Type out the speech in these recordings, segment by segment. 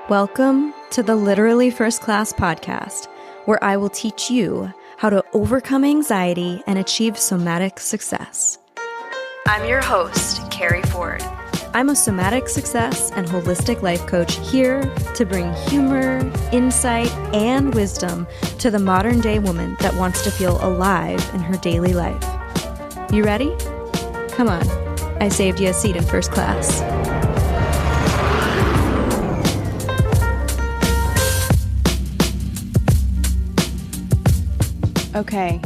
Welcome to the Literally First Class podcast, where I will teach you how to overcome anxiety and achieve somatic success. I'm your host, Keri Ford. I'm a somatic success and holistic life coach here to bring humor, insight, and wisdom to the modern day woman that wants to feel alive in her daily life. You ready? Come on, I saved you a seat in first class. Okay,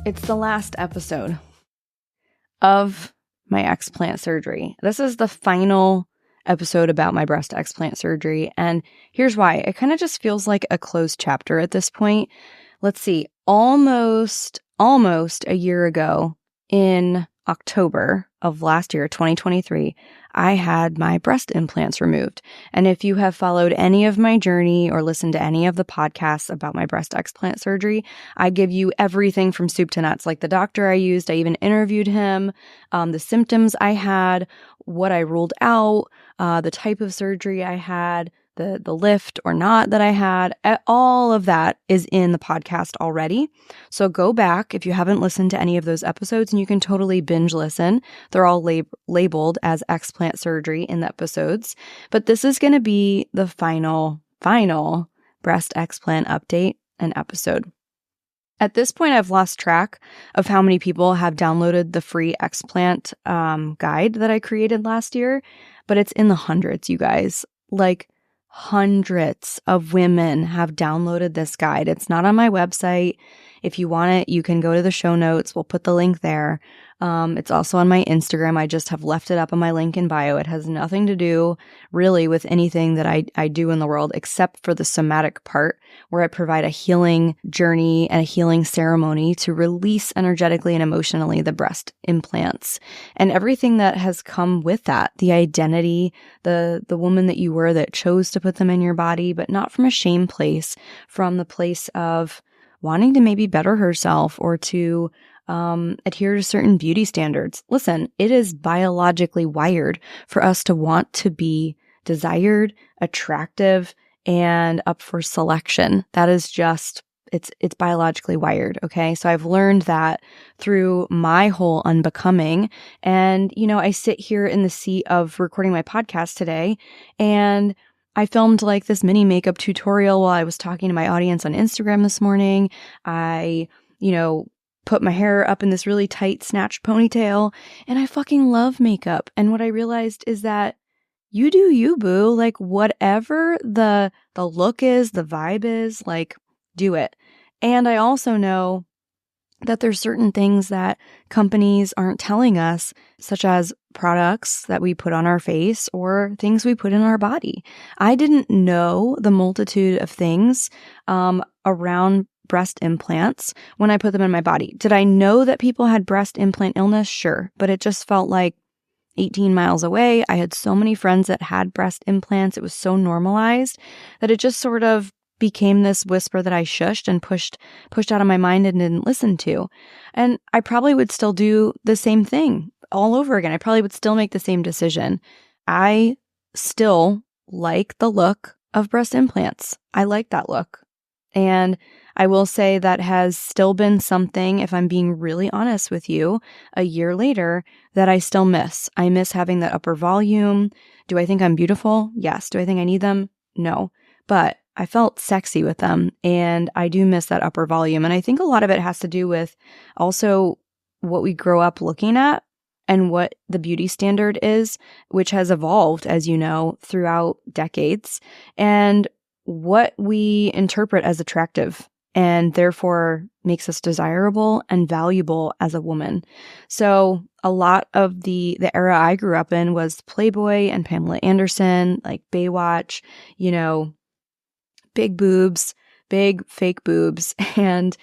it's the last episode of my explant surgery. This is the final episode about my breast explant surgery, and here's why. It kind of just feels like a closed chapter at this point. Let's see, almost a year ago in October of last year, 2023, I had my breast implants removed. And if you have followed any of my journey or listened to any of the podcasts about my breast explant surgery, I give you everything from soup to nuts. Like the doctor I used, I even interviewed him, the symptoms I had, what I ruled out, the type of surgery I had, the lift or not that I had. All of that is in the podcast already. So go back if you haven't listened to any of those episodes, and you can totally binge listen. They're all labeled as explant surgery in the episodes. But this is going to be the final breast explant update and episode. At this point, I've lost track of how many people have downloaded the free explant guide that I created last year, but it's in the hundreds, you guys. Like, hundreds of women have downloaded this guide. It's not on my website. If you want it, you can go to the show notes. We'll put the link there. It's also on my Instagram. I just have left it up on my link in bio. It has nothing to do really with anything that I do in the world except for the somatic part, where I provide a healing journey and a healing ceremony to release energetically and emotionally the breast implants and everything that has come with that, the identity, the woman that you were that chose to put them in your body, but not from a shame place, from the place of wanting to maybe better herself or to adhere to certain beauty standards. Listen, it is biologically wired for us to want to be desired, attractive, and up for selection. That is just, it's biologically wired, okay? So I've learned that through my whole unbecoming. And, I sit here in the seat of recording my podcast today, and I filmed like this mini makeup tutorial while I was talking to my audience on Instagram this morning. I, put my hair up in this really tight snatched ponytail, and I fucking love makeup. And what I realized is that you do you, boo. Like, whatever the look is, the vibe is, like, do it. And I also know that there's certain things that companies aren't telling us, such as products that we put on our face or things we put in our body. I didn't know the multitude of things around breast implants when I put them in my body. Did I know that people had breast implant illness? Sure. But it just felt like 18 miles away. I had so many friends that had breast implants. It was so normalized that it just sort of became this whisper that I shushed and pushed out of my mind and didn't listen to. And I probably would still do the same thing all over again. I probably would still make the same decision. I still like the look of breast implants. I like that look. And I will say that has still been something, if I'm being really honest with you, a year later, that I still miss. I miss having that upper volume. Do I think I'm beautiful? Yes. Do I think I need them? No. But I felt sexy with them, and I do miss that upper volume. And I think a lot of it has to do with also what we grow up looking at and what the beauty standard is, which has evolved, as you know, throughout decades, and what we interpret as attractive and therefore makes us desirable and valuable as a woman. So a lot of the era I grew up in was Playboy and Pamela Anderson, like Baywatch, big boobs, big fake boobs, and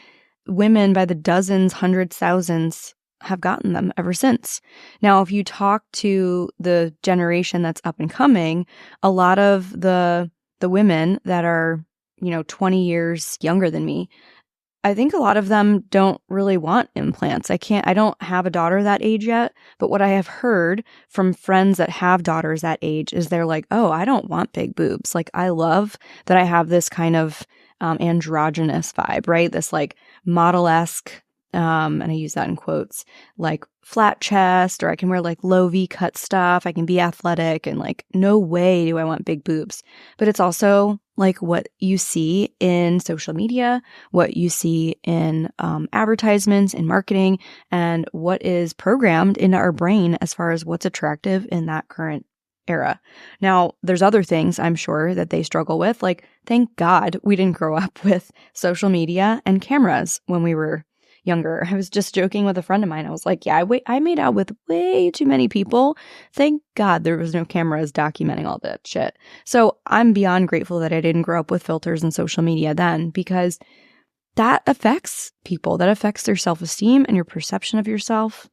women by the dozens, hundreds, thousands have gotten them ever since. Now, if you talk to the generation that's up and coming, a lot of the women that are 20 years younger than me, I think a lot of them don't really want implants. I don't have a daughter that age yet, but what I have heard from friends that have daughters that age is they're like, oh, I don't want big boobs. Like, I love that I have this kind of androgynous vibe, right? This like model-esque, and I use that in quotes, like flat chest, or I can wear like low V cut stuff. I can be athletic, and like, no way do I want big boobs. But it's also like what you see in social media, what you see in advertisements, in marketing, and what is programmed into our brain as far as what's attractive in that current era. Now, there's other things I'm sure that they struggle with. Like, thank God we didn't grow up with social media and cameras when we were younger. I was just joking with a friend of mine. I was like, yeah, I made out with way too many people. Thank God there was no cameras documenting all that shit. So I'm beyond grateful that I didn't grow up with filters and social media then, because that affects people. That affects their self-esteem and your perception of yourself.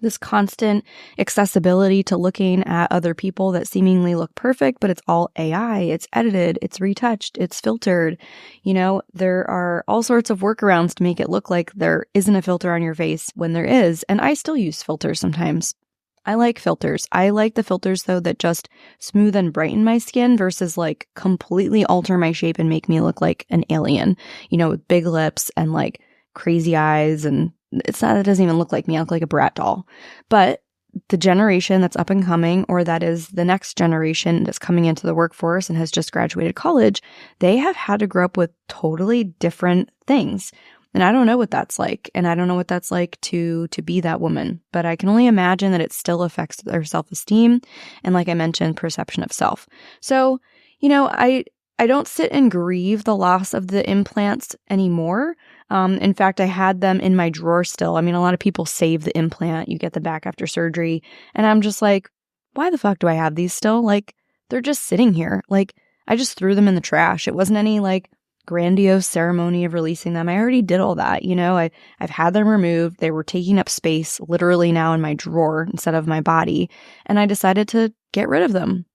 This constant accessibility to looking at other people that seemingly look perfect, but it's all AI, it's edited, it's retouched, it's filtered. You know, there are all sorts of workarounds to make it look like there isn't a filter on your face when there is. And I still use filters sometimes. I like filters. I like the filters, though, that just smooth and brighten my skin versus like completely alter my shape and make me look like an alien, you know, with big lips and like crazy eyes. And it doesn't even look like me. I look like a brat doll. But the generation that's up and coming, or that is the next generation that's coming into the workforce and has just graduated college, they have had to grow up with totally different things. And I don't know what that's like. And I don't know what that's like to be that woman. But I can only imagine that it still affects their self-esteem and, like I mentioned, perception of self. So, you know, I don't sit and grieve the loss of the implants anymore. In fact, I had them in my drawer still. I mean, a lot of people save the implant. You get them back after surgery. And I'm just like, why the fuck do I have these still? Like, they're just sitting here. Like, I just threw them in the trash. It wasn't any like grandiose ceremony of releasing them. I already did all that. You know, I've had them removed. They were taking up space literally now in my drawer instead of my body. And I decided to get rid of them.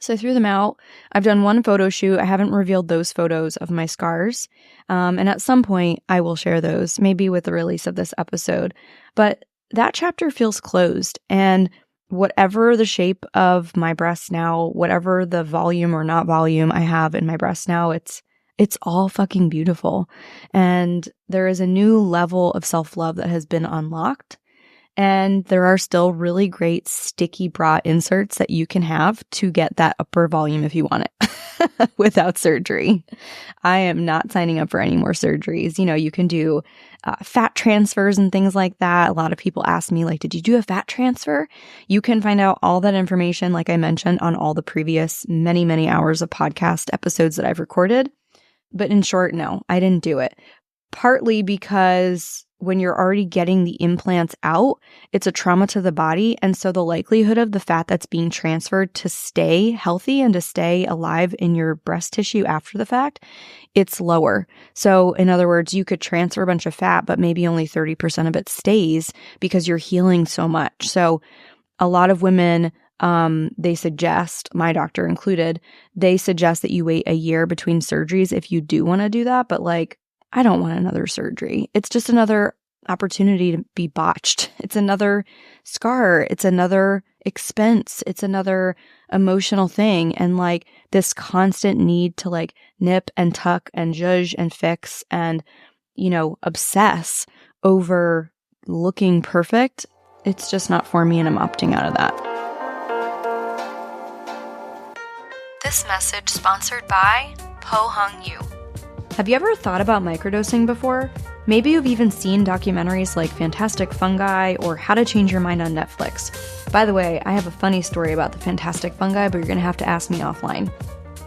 So I threw them out. I've done one photo shoot. I haven't revealed those photos of my scars. And at some point, I will share those, maybe with the release of this episode. But that chapter feels closed. And whatever the shape of my breasts now, whatever the volume or not volume I have in my breasts now, it's all fucking beautiful. And there is a new level of self-love that has been unlocked. And there are still really great sticky bra inserts that you can have to get that upper volume if you want it without surgery. I am not signing up for any more surgeries. You know, you can do fat transfers and things like that. A lot of people ask me, like, did you do a fat transfer? You can find out all that information, like I mentioned, on all the previous many, many hours of podcast episodes that I've recorded. But in short, no, I didn't do it. Partly because when you're already getting the implants out, it's a trauma to the body. And so the likelihood of the fat that's being transferred to stay healthy and to stay alive in your breast tissue after the fact, it's lower. So in other words, you could transfer a bunch of fat, but maybe only 30% of it stays because you're healing so much. So a lot of women, they suggest, my doctor included, they suggest that you wait a year between surgeries if you do want to do that. But like, I don't want another surgery. It's just another opportunity to be botched. It's another scar. It's another expense. It's another emotional thing. And like this constant need to like nip and tuck and zhuzh and fix and, you know, obsess over looking perfect. It's just not for me, and I'm opting out of that. This message sponsored by Po Hung Yu. Have you ever thought about microdosing before? Maybe you've even seen documentaries like Fantastic Fungi or How to Change Your Mind on Netflix. By the way, I have a funny story about the Fantastic Fungi, but you're going to have to ask me offline.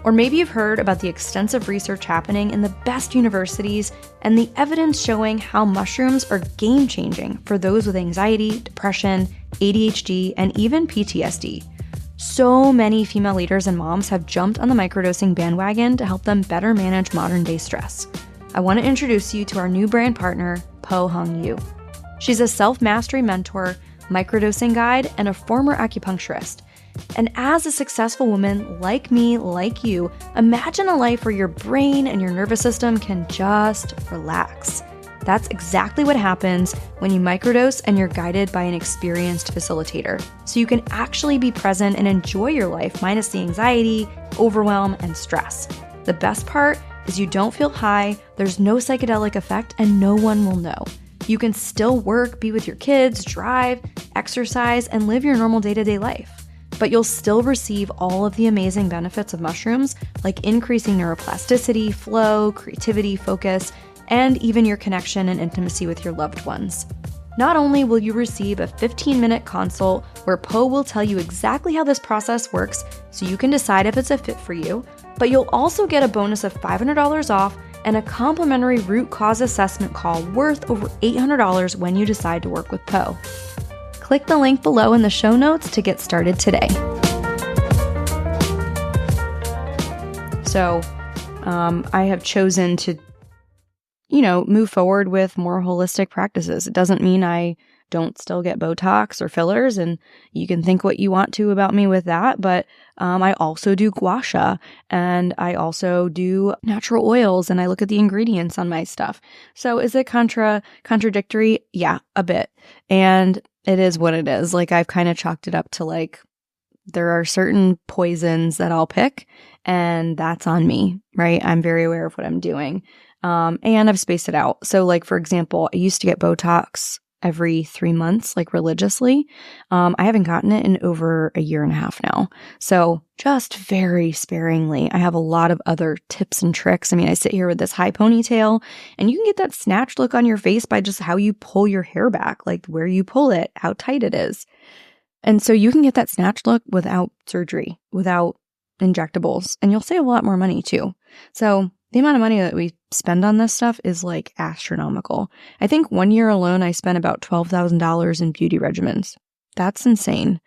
Or maybe you've heard about the extensive research happening in the best universities and the evidence showing how mushrooms are game-changing for those with anxiety, depression, ADHD, and even PTSD. So many female leaders and moms have jumped on the microdosing bandwagon to help them better manage modern-day stress. I want to introduce you to our new brand partner, Po Hung Yu. She's a self-mastery mentor, microdosing guide, and a former acupuncturist. And as a successful woman like me, like you, imagine a life where your brain and your nervous system can just relax. That's exactly what happens when you microdose and you're guided by an experienced facilitator. So you can actually be present and enjoy your life minus the anxiety, overwhelm, and stress. The best part is you don't feel high, there's no psychedelic effect, and no one will know. You can still work, be with your kids, drive, exercise, and live your normal day-to-day life. But you'll still receive all of the amazing benefits of mushrooms, like increasing neuroplasticity, flow, creativity, focus, and even your connection and intimacy with your loved ones. Not only will you receive a 15-minute consult where Po will tell you exactly how this process works so you can decide if it's a fit for you, but you'll also get a bonus of $500 off and a complimentary root cause assessment call worth over $800 when you decide to work with Po. Click the link below in the show notes to get started today. So, I have chosen to move forward with more holistic practices. It doesn't mean I don't still get Botox or fillers, and you can think what you want to about me with that, but I also do gua sha, and I also do natural oils, and I look at the ingredients on my stuff. So is it contradictory? Yeah, a bit. And it is what it is. Like, I've kind of chalked it up to like, there are certain poisons that I'll pick, and that's on me, right? I'm very aware of what I'm doing. And I've spaced it out. So like, for example, I used to get Botox every 3 months, like religiously. I haven't gotten it in over a year and a half now. So just very sparingly. I have a lot of other tips and tricks. I mean, I sit here with this high ponytail, and you can get that snatched look on your face by just how you pull your hair back, like where you pull it, how tight it is. And so you can get that snatched look without surgery, without injectables, and you'll save a lot more money too. So the amount of money that we spend on this stuff is like astronomical. I think 1 year alone, I spent about $12,000 in beauty regimens. That's insane.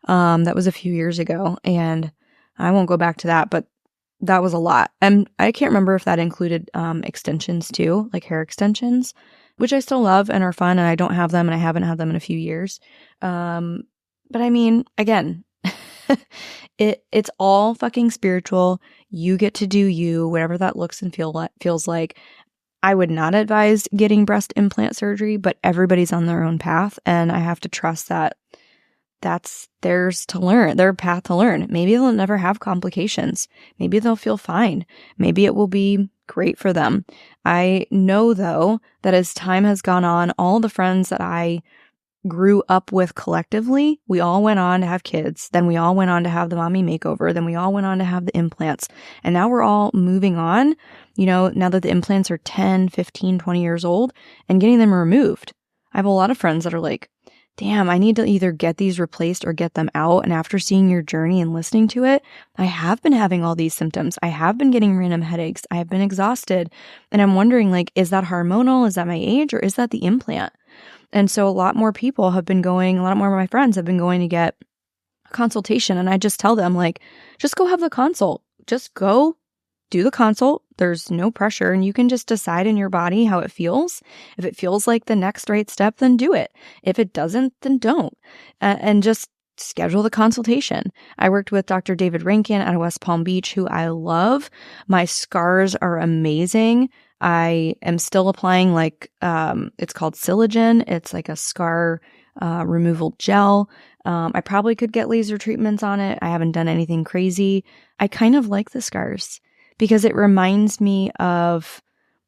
That was a few years ago, and I won't go back to that, but that was a lot. And I can't remember if that included extensions too, like hair extensions, which I still love and are fun, and I don't have them, and I haven't had them in a few years. But I mean, again, it's all fucking spiritual. You get to do you, whatever that looks and feels like. I would not advise getting breast implant surgery, but everybody's on their own path, and I have to trust that that's theirs to learn, their path to learn. Maybe they'll never have complications. Maybe they'll feel fine. Maybe it will be great for them. I know, though, that as time has gone on, all the friends that I grew up with collectively, we all went on to have kids. Then we all went on to have the mommy makeover. Then we all went on to have the implants. And now we're all moving on, now that the implants are 10, 15, 20 years old, and getting them removed. I have a lot of friends that are like, damn, I need to either get these replaced or get them out. And after seeing your journey and listening to it, I have been having all these symptoms. I have been getting random headaches. I have been exhausted. And I'm wondering, like, is that hormonal? Is that my age? Or is that the implant? And so a lot more people have been going, a lot more of my friends have been going to get a consultation. And I just tell them, like, just go have the consult. Just go do the consult. There's no pressure, and you can just decide in your body how it feels. If it feels like the next right step, then do it. If it doesn't, then don't. And just schedule the consultation. I worked with Dr. David Rankin out of West Palm Beach, who I love. My scars are amazing. I am still applying it's called Silogen. It's like a scar removal gel. I probably could get laser treatments on it. I haven't done anything crazy. I kind of like the scars because it reminds me of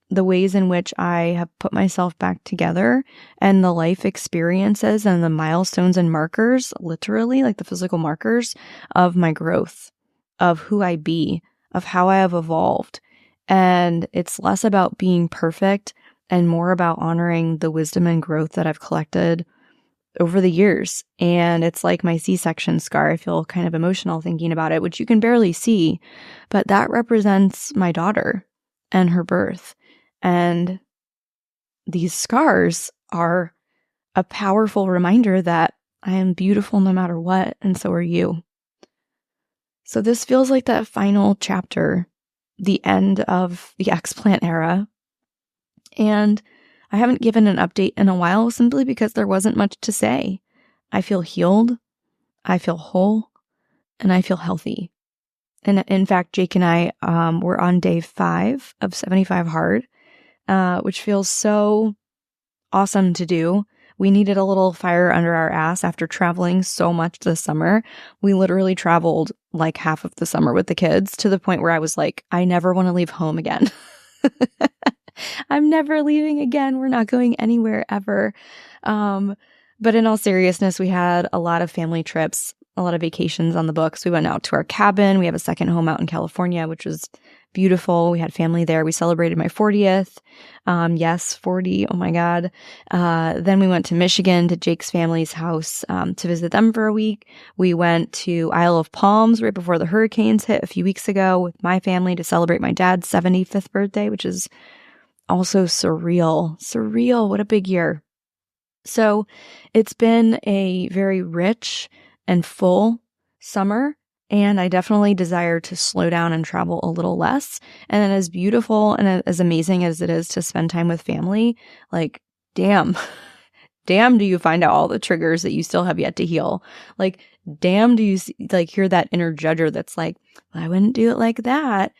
the ways in which I have put myself back together and the life experiences and the milestones and markers, literally like the physical markers of my growth, of who I be, of how I have evolved. And it's less about being perfect and more about honoring the wisdom and growth that I've collected over the years. And it's like my C-section scar. I feel kind of emotional thinking about it, which you can barely see, but that represents my daughter and her birth. And these scars are a powerful reminder that I am beautiful no matter what, and so are you. So this feels like that final chapter, the end of the Explant era. And I haven't given an update in a while simply because there wasn't much to say. I feel healed. I feel whole. and I feel healthy. And in fact, Jake and I were on day 5 of 75 hard, which feels so awesome to do. We needed a little fire under our ass after traveling so much this summer. We literally traveled like half of the summer with the kids to the point where I was like, I never want to leave home again. I'm never leaving again. We're not going anywhere ever. But in all seriousness, we had a lot of family trips, a lot of vacations on the books. We went out to our cabin. We have a second home out in California, which was beautiful. We had family there. We celebrated my 40th. Yes, 40. Oh my God. Then we went to Michigan to Jake's family's house to visit them for a week. We went to Isle of Palms right before the hurricanes hit a few weeks ago with my family to celebrate my dad's 75th birthday, which is also surreal. Surreal. What a big year. So it's been a very rich and full summer. And I definitely desire to slow down and travel a little less. And as beautiful and as amazing as it is to spend time with family, like, damn do you find out all the triggers that you still have yet to heal? Like, damn, do you hear that inner judger that's like, I wouldn't do it like that,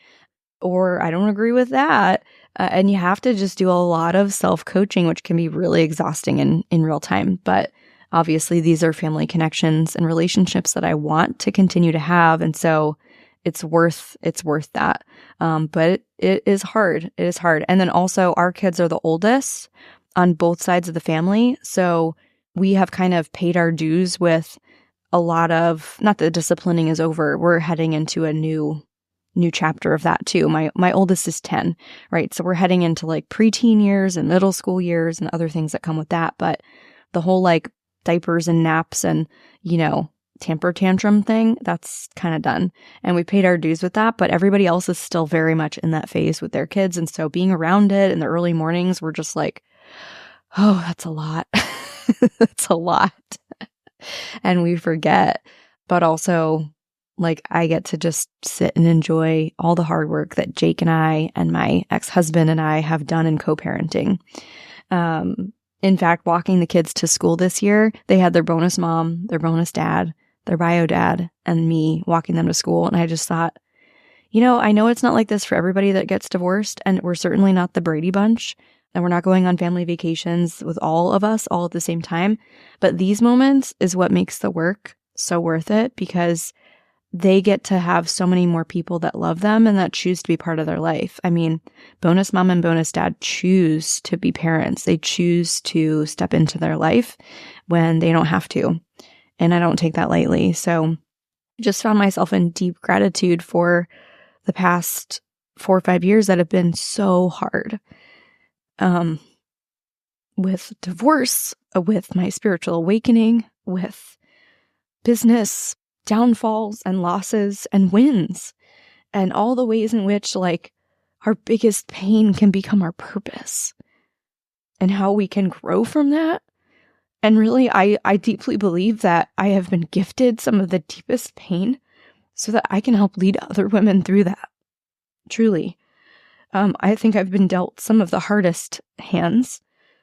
or I don't agree with that. And you have to just do a lot of self-coaching, which can be really exhausting in real time. But obviously, these are family connections and relationships that I want to continue to have. And so it's worth that. But it is hard. It is hard. And then also our kids are the oldest on both sides of the family. So we have kind of paid our dues with a lot of, not that disciplining is over. We're heading into a new chapter of that too. My oldest is 10, right? So we're heading into like preteen years and middle school years and other things that come with that. But the whole like diapers and naps and, temper tantrum thing, that's kind of done. And we paid our dues with that, but everybody else is still very much in that phase with their kids. And so being around it in the early mornings, we're just like, oh, that's a lot. That's a lot. And we forget, but also like I get to just sit and enjoy all the hard work that Jake and I and my ex-husband and I have done in co-parenting. In fact, walking the kids to school this year, they had their bonus mom, their bonus dad, their bio dad, and me walking them to school. And I just thought, I know it's not like this for everybody that gets divorced, and we're certainly not the Brady Bunch, and we're not going on family vacations with all of us all at the same time. But these moments is what makes the work so worth it, because they get to have so many more people that love them and that choose to be part of their life. I mean, bonus mom and bonus dad choose to be parents. They choose to step into their life when they don't have to. And I don't take that lightly. So I just found myself in deep gratitude for the past 4 or 5 years that have been so hard. With divorce, with my spiritual awakening, with business downfalls and losses and wins, and all the ways in which like our biggest pain can become our purpose, and how we can grow from that. And really, I deeply believe that I have been gifted some of the deepest pain so that I can help lead other women through that. Truly. I think I've been dealt some of the hardest hands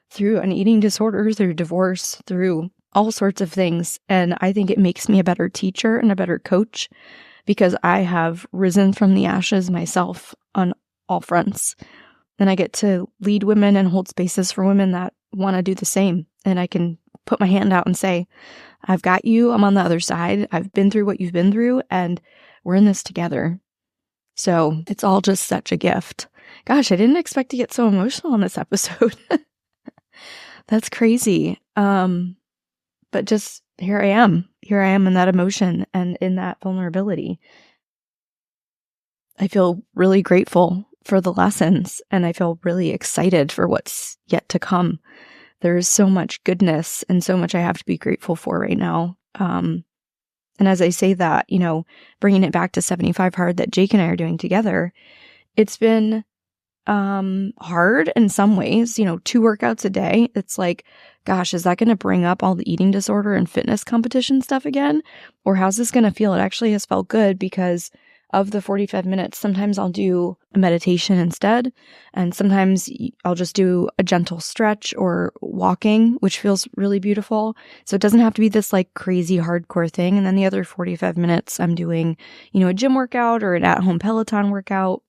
through an eating disorder, through divorce, through all sorts of things. And I think it makes me a better teacher and a better coach, because I have risen from the ashes myself on all fronts. And I get to lead women and hold spaces for women that want to do the same. And I can put my hand out and say, I've got you. I'm on the other side. I've been through what you've been through, and we're in this together. So it's all just such a gift. Gosh, I didn't expect to get so emotional on this episode. That's crazy. But just here I am in that emotion and in that vulnerability. I feel really grateful for the lessons, and I feel really excited for what's yet to come. There's so much goodness and so much I have to be grateful for right now. And as I say that, bringing it back to 75 Hard that Jake and I are doing together, it's been hard in some ways, 2 workouts a day. It's like, gosh, is that going to bring up all the eating disorder and fitness competition stuff again? Or how's this going to feel? It actually has felt good because of the 45 minutes, sometimes I'll do a meditation instead. And sometimes I'll just do a gentle stretch or walking, which feels really beautiful. So it doesn't have to be this like crazy hardcore thing. And then the other 45 minutes, I'm doing, a gym workout or an at-home Peloton workout,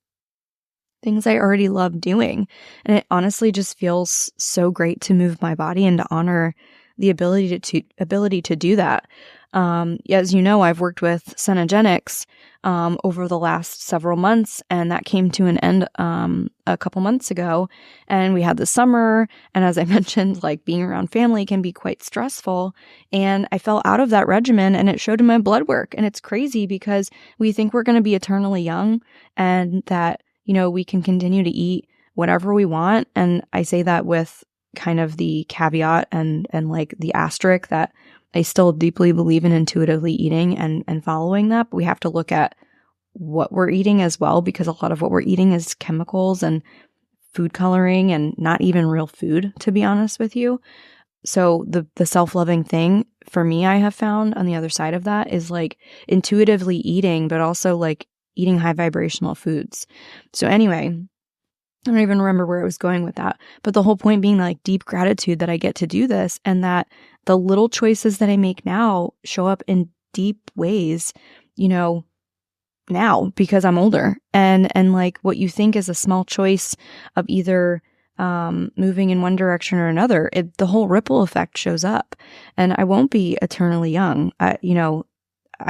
things I already love doing. And it honestly just feels so great to move my body and to honor the ability to do that. As you know, I've worked with Cenogenics over the last several months, and that came to an end a couple months ago. And we had the summer, and as I mentioned, like being around family can be quite stressful. And I fell out of that regimen, and it showed in my blood work. And it's crazy because we think we're going to be eternally young, and that we can continue to eat whatever we want. And I say that with kind of the caveat and like the asterisk that I still deeply believe in intuitively eating and following that. But we have to look at what we're eating as well, because a lot of what we're eating is chemicals and food coloring and not even real food, to be honest with you. So the self-loving thing for me, I have found on the other side of that is like intuitively eating, but also like eating high vibrational foods. So anyway, I don't even remember where I was going with that. But the whole point being like deep gratitude that I get to do this, and that the little choices that I make now show up in deep ways, now because I'm older. And like what you think is a small choice of either moving in one direction or another, the whole ripple effect shows up. And I won't be eternally young. I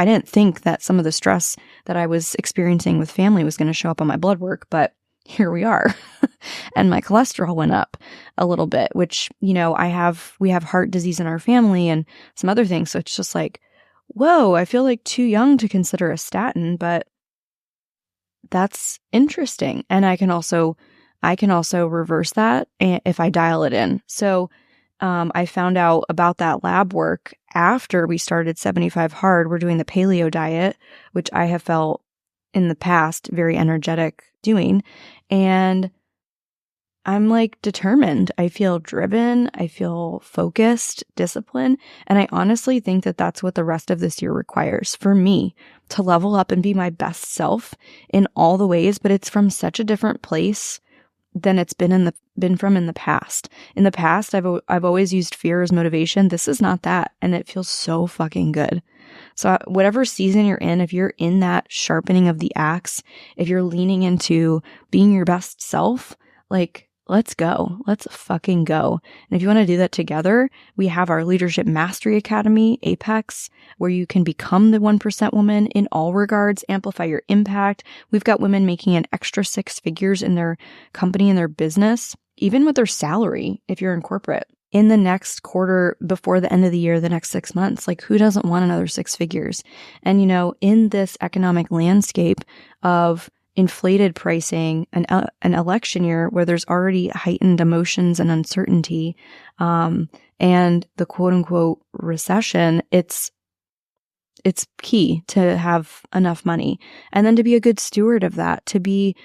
didn't think that some of the stress that I was experiencing with family was going to show up on my blood work, but here we are. And my cholesterol went up a little bit, which, we have heart disease in our family and some other things. So it's just like, whoa, I feel like too young to consider a statin, but that's interesting. And I can also reverse that if I dial it in. So I found out about that lab work after we started 75 Hard. We're doing the paleo diet, which I have felt in the past very energetic doing. And I'm like determined. I feel driven. I feel focused, disciplined. And I honestly think that that's what the rest of this year requires for me to level up and be my best self in all the ways. But it's from such a different place than it's been from in the past. In the past, I've always used fear as motivation. This is not that, and it feels so fucking good. So whatever season you're in, if you're in that sharpening of the axe, if you're leaning into being your best self, like let's go. Let's fucking go. And if you want to do that together, we have our Leadership Mastery Academy, Apex, where you can become the 1% woman in all regards, amplify your impact. We've got women making an extra 6 figures in their company and their business, even with their salary, if you're in corporate. In the next quarter, before the end of the year, the next 6 months, like who doesn't want another 6 figures? And, in this economic landscape of inflated pricing, an election year where there's already heightened emotions and uncertainty, and the quote unquote recession, it's key to have enough money, and then to be a good steward of that, to be,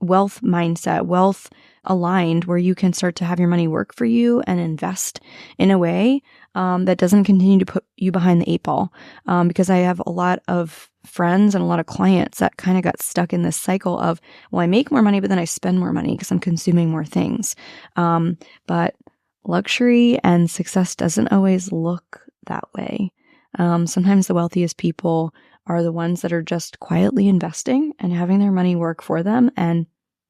wealth mindset, wealth aligned, where you can start to have your money work for you and invest in a way that doesn't continue to put you behind the 8 ball. Because I have a lot of friends and a lot of clients that kind of got stuck in this cycle of, well, I make more money, but then I spend more money because I'm consuming more things. But luxury and success doesn't always look that way. Sometimes the wealthiest people are the ones that are just quietly investing and having their money work for them, and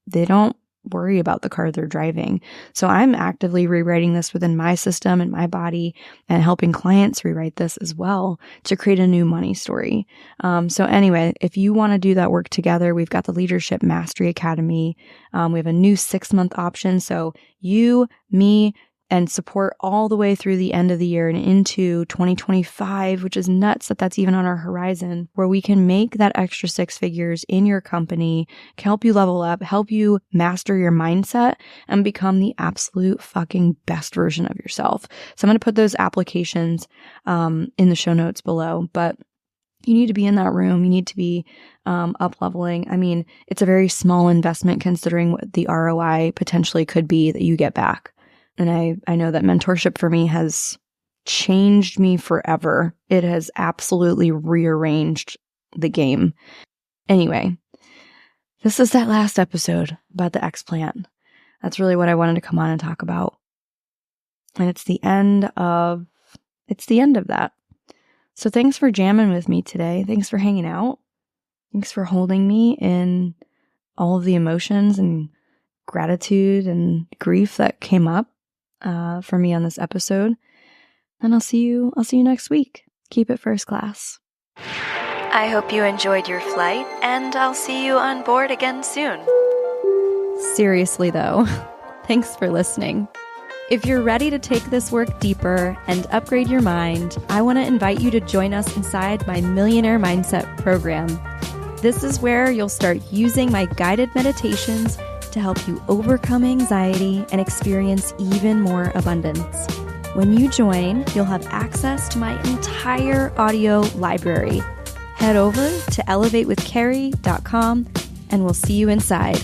they don't worry about the car they're driving. So I'm actively rewriting this within my system and my body, and helping clients rewrite this as well to create a new money story. So anyway, if you want to do that work together, we've got the Leadership Mastery Academy. We have a new 6-month option. So you, me, and support all the way through the end of the year and into 2025, which is nuts that that's even on our horizon, where we can make that extra 6 figures in your company, can help you level up, help you master your mindset, and become the absolute fucking best version of yourself. So I'm going to put those applications in the show notes below, but you need to be in that room. You need to be up leveling. I mean, it's a very small investment considering what the ROI potentially could be that you get back. And I know that mentorship for me has changed me forever. It has absolutely rearranged the game. Anyway, this is that last episode about the Explant. That's really what I wanted to come on and talk about. And it's the end of that. So thanks for jamming with me today. Thanks for hanging out. Thanks for holding me in all of the emotions and gratitude and grief that came up for me on this episode. And I'll see you next week. Keep it first class. I hope you enjoyed your flight, and I'll see you on board again soon. Seriously though, thanks for listening. If you're ready to take this work deeper and upgrade your mind, I want to invite you to join us inside my Millionaire Mindset program. This is where you'll start using my guided meditations to help you overcome anxiety and experience even more abundance. When you join, you'll have access to my entire audio library. Head over to elevatewithkeri.com and we'll see you inside.